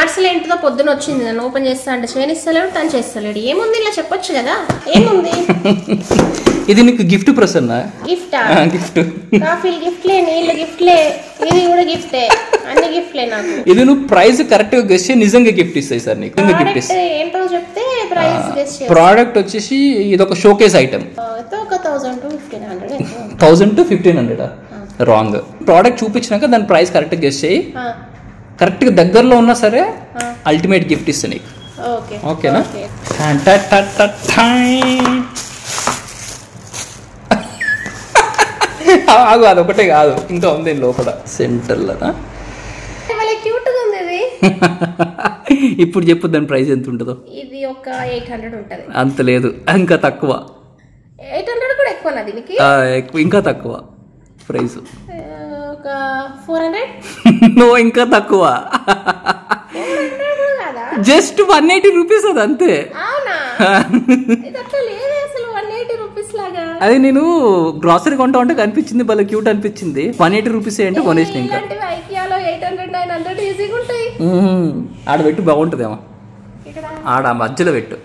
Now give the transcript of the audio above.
Parcel ఏంటిదో పొద్దున వచ్చింది, నన్ను ఓపెన్ చేస్తా అంటే చేయనిస్తలేడు, తను చేస్తలేడు. ఏముంది ఇలా చెప్పొచ్చు కదా, ఏముంది? ఇది నీకు గిఫ్ట్ ప్రసన్న. గిఫ్టా? గిఫ్ట్. కాఫీలు గిఫ్ట్లే, నీళ్ళు గిఫ్ట్లే, ఇది కూడా గిఫ్టే, అన్ని గిఫ్ట్లే నాకు. ఇది నువ్వు ప్రైస్ కరెక్ట్ గా గెస్ చేసి నిజంగా గిఫ్ట్ ఇస్తాయి సార్ నీకు. గిఫ్ట్ ఇస్తాయి. ఏంటో చెప్తే ప్రైస్ గెస్ చేస్తా. ప్రోడక్ట్ వచ్చేసి ఇది ఒక షోకేస్ ఐటమ్. ఒక 1000 to 1500. 1000 to 1500 wrong. ప్రోడక్ట్ చూపించినాక దాని ప్రైస్ కరెక్ట్ గెస్ చేయి. కరెక్ట్ గా దగ్గరలో ఉన్నా సరే అల్టిమేట్ గిఫ్ట్ ఇస్తా నీకు. ఓకేనా? ఆగు, అదొకటే కాదు, ఇంకా ఉంది లోపల సెంటర్లోనా. ఇప్పుడు చెప్పు దాని ప్రైస్ ఎంత ఉంటుందో. ఇది ఒక 800 ఉంటుంది. అంత లేదు, ఇంకా తక్కువ. 800 కూడా ఎక్కువ దీనికి. ఇంకా తక్కువ ప్రైస్. ఒక 400. నో, ఇంకా తక్కువ. జస్ట్ 180 రూపీస్ అది అంతే. అది నేను గ్రాసరీ కొంటా ఉంటే కనిపించింది, భలే క్యూట్ అనిపించింది. 180 రూపీస్ అంటే కొనేసిన. ఇంకా ఆడ పెట్టు బాగుంటుందేమో, ఆడ మధ్యలో పెట్టు.